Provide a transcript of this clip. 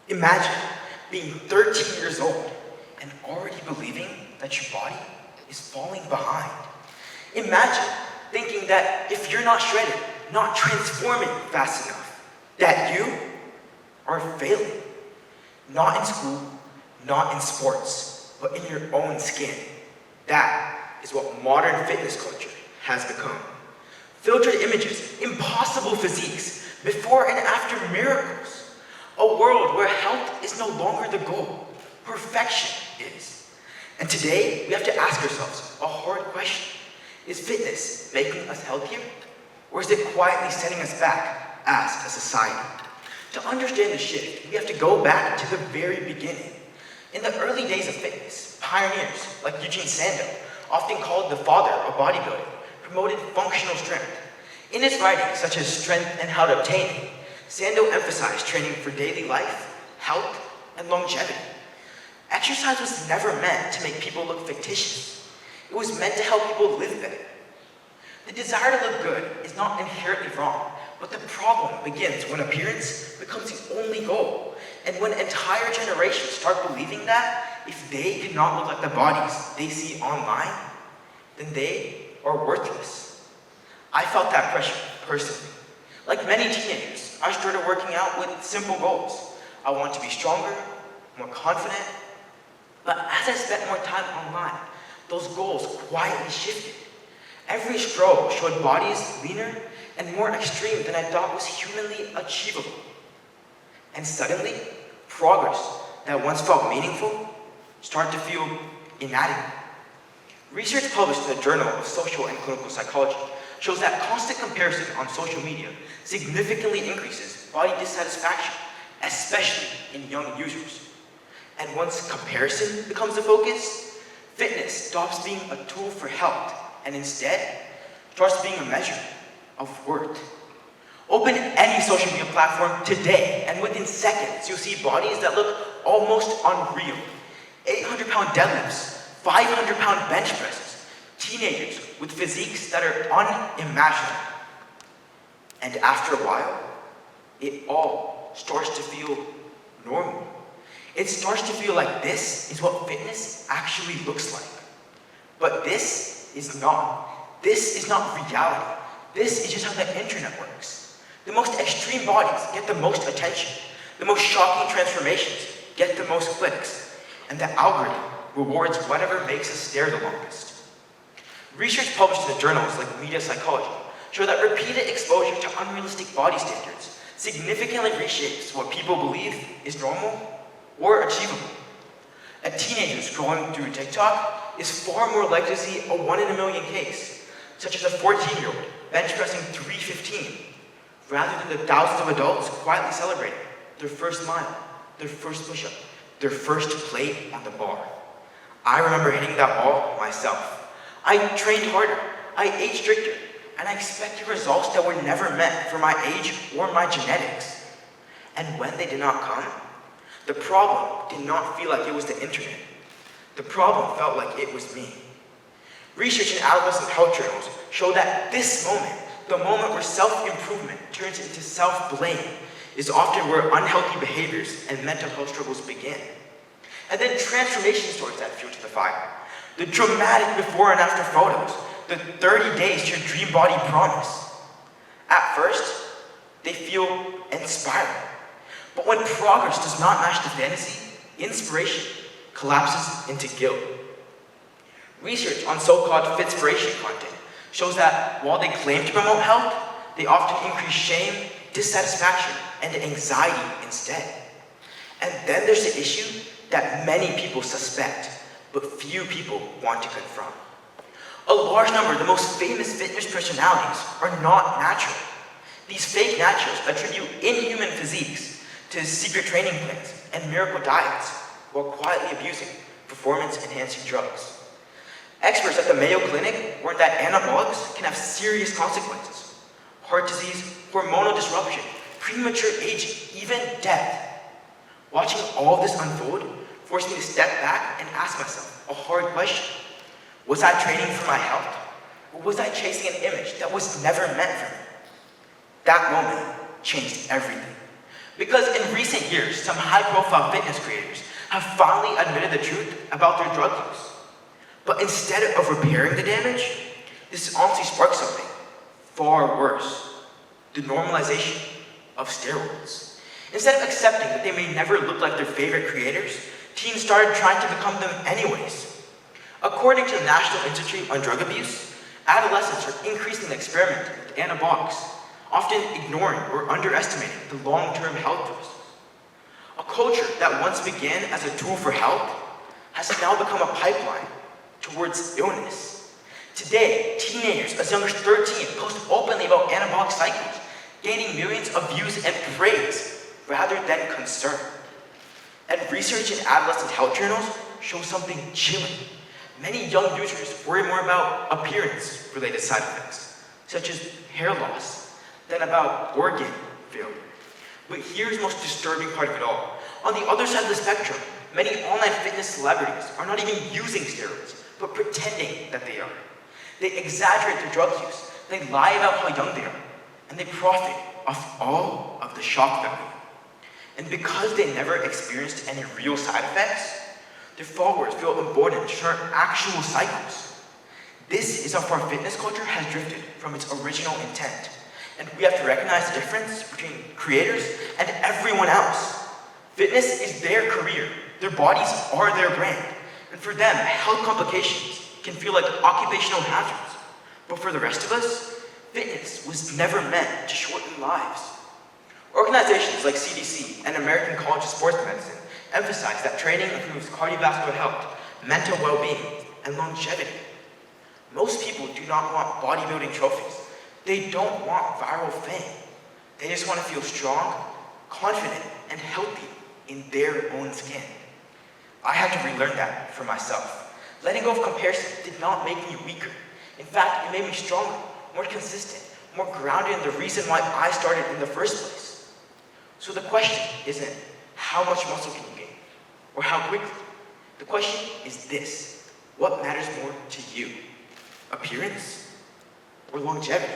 Imagine being 13 years old and already believing that your body is falling behind. Imagine thinking that if you're not shredded, not transforming fast enough, that you are failing. Not in school, not in sports, but in your own skin. That is what modern fitness culture has become. Filtered images, impossible physiques, before and after miracles. A world where health is no longer the goal, perfection is. And today, we have to ask ourselves a hard question. Is fitness making us healthier? Or is it quietly setting us back as a society? To understand the shift, we have to go back to the very beginning. In the early days of fitness, pioneers like Eugene Sandow, often called the father of bodybuilding, promoted functional strength. In his writings, such as Strength and How to Obtain It, Sandow emphasized training for daily life, health, and longevity. Exercise was never meant to make people look fictitious. It was meant to help people live better. The desire to look good is not inherently wrong, but the problem begins when appearance becomes the only goal, and when entire generations start believing that if they cannot look like the bodies they see online, then they are worthless. I felt that pressure personally. Like many teenagers, I started working out with simple goals. I want to be stronger, more confident, but as I spent more time online, those goals quietly shifted. Every stroke showed bodies leaner and more extreme than I thought was humanly achievable. And suddenly, progress that once felt meaningful started to feel inadequate. Research published in the Journal of Social and Clinical Psychology shows that constant comparison on social media significantly increases body dissatisfaction, especially in young users. And once comparison becomes the focus, fitness stops being a tool for health and instead starts being a measure of worth. Open any social media platform today, and within seconds, you'll see bodies that look almost unreal. 800-pound deadlifts, 500-pound bench presses, teenagers with physiques that are unimaginable. And after a while, it all starts to feel normal. It starts to feel like this is what fitness actually looks like. But this is not. This is not reality. This is just how the internet works. The most extreme bodies get the most attention. The most shocking transformations get the most clicks. And the algorithm rewards whatever makes us stare the longest. Research published in the journals like Media Psychology show that repeated exposure to unrealistic body standards significantly reshapes what people believe is normal or achievable. A teenager scrolling through TikTok is far more likely to see a 1 in a million case, such as a 14-year-old bench pressing 315, rather than the thousands of adults quietly celebrating their first mile, their first push-up, their first plate on the bar. I remember hitting that wall myself. I trained harder, I ate stricter, and I expected results that were never meant for my age or my genetics. And when they did not come, the problem did not feel like it was the internet. The problem felt like it was me. Research in adolescent health journals show that this moment, the moment where self-improvement turns into self-blame, is often where unhealthy behaviors and mental health struggles begin. And then transformation stories add fuel to the fire. The dramatic before and after photos, the 30 days to your dream body promise. At first, they feel inspiring. But when progress does not match the fantasy, inspiration collapses into guilt. Research on so-called fitspiration content shows that while they claim to promote health, they often increase shame, dissatisfaction, and anxiety instead. And then there's the issue that many people suspect, but few people want to confront. A large number of the most famous fitness personalities are not natural. These fake naturals attribute inhuman physiques to secret training plans and miracle diets while quietly abusing performance-enhancing drugs. Experts at the Mayo Clinic warn that anabolics can have serious consequences: heart disease, hormonal disruption, premature aging, even death. Watching all of this unfold forced me to step back and ask myself a hard question. Was I training for my health? Or was I chasing an image that was never meant for me? That moment changed everything. Because in recent years, some high-profile fitness creators have finally admitted the truth about their drug use. But instead of repairing the damage, this honestly sparked something far worse: the normalization of steroids. Instead of accepting that they may never look like their favorite creators, teens started trying to become them anyways. According to the National Institute on Drug Abuse, adolescents are increasingly experimenting with anabolics, often ignoring or underestimating the long-term health risks. A culture that once began as a tool for health has now become a pipeline towards illness. Today, teenagers as young as 13 post openly about anabolic cycles, gaining millions of views and praise rather than concern. And research in adolescent health journals shows something chilling. Many young users worry more about appearance-related side effects, such as hair loss, than about organ failure. But here's the most disturbing part of it all. On the other side of the spectrum, many online fitness celebrities are not even using steroids, but pretending that they are. They exaggerate their drug use, they lie about how young they are, and they profit off all of the shock value. And because they never experienced any real side effects, their followers feel emboldened to start actual cycles. This is how far fitness culture has drifted from its original intent. And we have to recognize the difference between creators and everyone else. Fitness is their career. Their bodies are their brand. And for them, health complications can feel like occupational hazards. But for the rest of us, fitness was never meant to shorten lives. Organizations like CDC and American College of Sports Medicine emphasize that training improves cardiovascular health, mental well-being, and longevity. Most people do not want bodybuilding trophies. They don't want viral fame. They just want to feel strong, confident, and healthy in their own skin. I had to relearn that for myself. Letting go of comparison did not make me weaker. In fact, it made me stronger, more consistent, more grounded in the reason why I started in the first place. So the question isn't how much muscle can you gain, or how quickly. The question is this: what matters more to you? Appearance or longevity?